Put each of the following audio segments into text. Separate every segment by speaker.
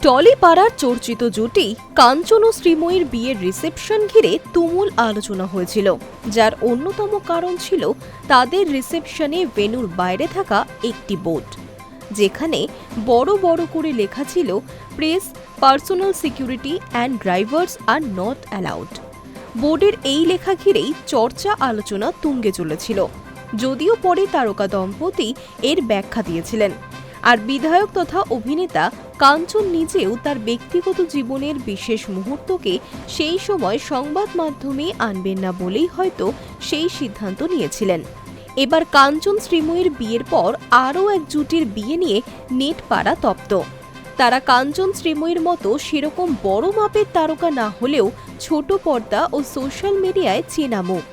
Speaker 1: টলিপাড়ার চর্চিত জুটি কাঞ্চন ও শ্রীময়ীর বিয়ের রিসেপশন ঘিরে তুমুল আলোচনা হয়েছিল, যার অন্যতম কারণ ছিল তাদের রিসেপশনে ভেন্যুর বাইরে থাকা একটি বোর্ড, যেখানে বড় বড় করে লেখা ছিল press, personal security and drivers are not allowed. বোর্ডের এই লেখা ঘিরেই চর্চা আলোচনা তুঙ্গে চলেছিল, যদিও পরে তারকা দম্পতি এর ব্যাখ্যা দিয়েছিলেন। আর বিধায়ক তথা অভিনেতা কাঞ্চন নিজেও তার ব্যক্তিগত জীবনের বিশেষ মুহূর্তকে সেই সময় সংবাদ মাধ্যমে আনবেন না বলেই হয়তো সেই সিদ্ধান্ত নিয়েছিলেন। এবার কাঞ্চন শ্রীময়ীর বিয়ের পর আরও এক জুটির বিয়ে নিয়ে নেট পাড়া তপ্ত। তারা কাঞ্চন শ্রীময়ীর মতো সেরকম বড় মাপের তারকা না হলেও ছোট পর্দা ও সোশ্যাল মিডিয়ায় চেনা মুখ।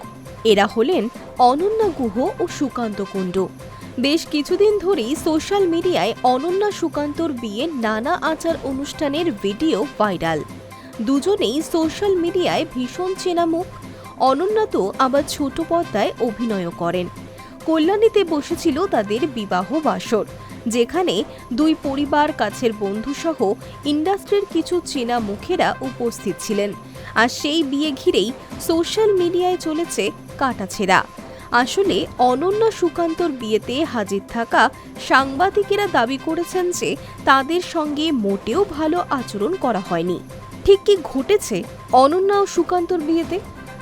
Speaker 1: এরা হলেন অনন্যা গুহ ও সুকান্ত কুণ্ডু। বেশ কিছুদিন ধরেই সোশ্যাল মিডিয়ায় অনন্যা সুকান্তর বিয়ের নানা আচার অনুষ্ঠানের ভিডিও ভাইরাল। দুজনেই সোশ্যাল মিডিয়ায় ভীষণ চেনা মুখ। অনন্যা তো আবার ছোট পর্দায় অভিনয়ও করেন। কল্যাণীতে বসেছিল তাদের বিবাহ বাসর, যেখানে দুই পরিবার, কাছের বন্ধুসহ ইন্ডাস্ট্রির কিছু চেনা মুখেরা উপস্থিত ছিলেন। আর সেই বিয়ে ঘিরেই সোশ্যাল মিডিয়ায় চলেছে কাটাছেঁড়া। আসলে অনন্যা সুকান্তর বিয়েতে হাজির থাকা সাংবাদিকেরা দাবি করেছেন যে তাদের সঙ্গে মোটেও ভালো আচরণ করা হয়নি। ঠিক কি ঘটেছে অনন্যা ও সুকান্তর বিয়েতে?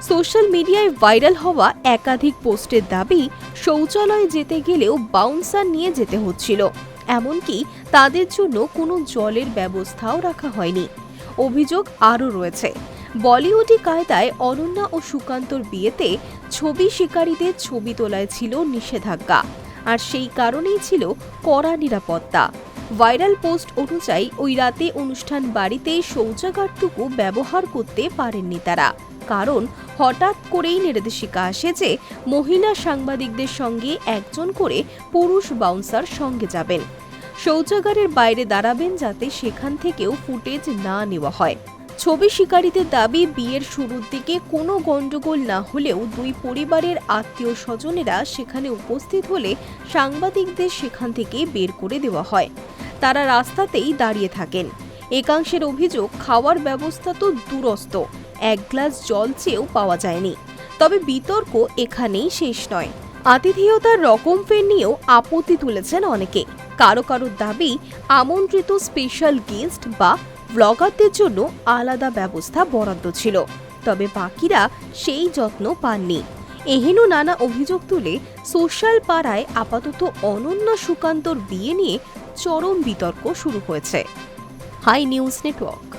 Speaker 1: সোশ্যাল মিডিয়ায় ভাইরাল হওয়া একাধিক পোস্টের দাবি, শৌচালয়ে যেতে গেলেও বাউন্সার নিয়ে যেতে হচ্ছিল, এমনকি তাদের জন্য কোনো জলের ব্যবস্থাও রাখা হয়নি। অভিযোগ আরও রয়েছে, বলিউডি কায়দায় অনন্যা ও সুকান্তর বিয়েতে ছবি শিকারীদের ছবি তোলায় ছিল নিষেধাজ্ঞা, আর সেই কারণেই ছিল কড়া নিরাপত্তা। ভাইরাল পোস্ট অনুযায়ী ওই রাতে অনুষ্ঠান বাড়িতে শৌচাগারটুকু ব্যবহার করতে পারেননি তারা, কারণ হঠাৎ করেই নির্দেশিকা আসে যে মহিলা সাংবাদিকদের সঙ্গে একজন করে পুরুষ বাউন্সার সঙ্গে যাবেন, শৌচাগারের বাইরে দাঁড়াবেন, যাতে সেখান থেকেও ফুটেজ না নেওয়া হয়। ছবি শিকারীদের দাবি, বিয়ের শুরুর দিকে কোনো গন্ডগোল না হলেও দুই পরিবারের আত্মীয় স্বজনেরা সেখানে উপস্থিত হলে সাংবাদিকদের সেখান থেকে বের করে দেওয়া হয়। তারা রাস্তাতেই দাঁড়িয়ে থাকেন। একাংশের অভিযোগ, খাওয়ার ব্যবস্থা তো দূরস্থ, এক গ্লাস জল চেয়েও পাওয়া যায়নি। তবে বিতর্ক এখানেই শেষ নয়। আতিথেয়তার রকম ফের নিয়েও আপত্তি তুলেছেন অনেকে। কারো কারো দাবি, আমন্ত্রিত স্পেশাল গেস্ট বা ব্লগারদের জন্য আলাদা ব্যবস্থা বরাদ্দ ছিল, তবে বাকিরা সেই যত্ন পাননি। এহেন নানা অভিযোগ তুলে সোশ্যাল পাড়ায় আপাতত অনন্যা সুকান্তর বিয়ে নিয়ে চরম বিতর্ক শুরু হয়েছে। Hi news network.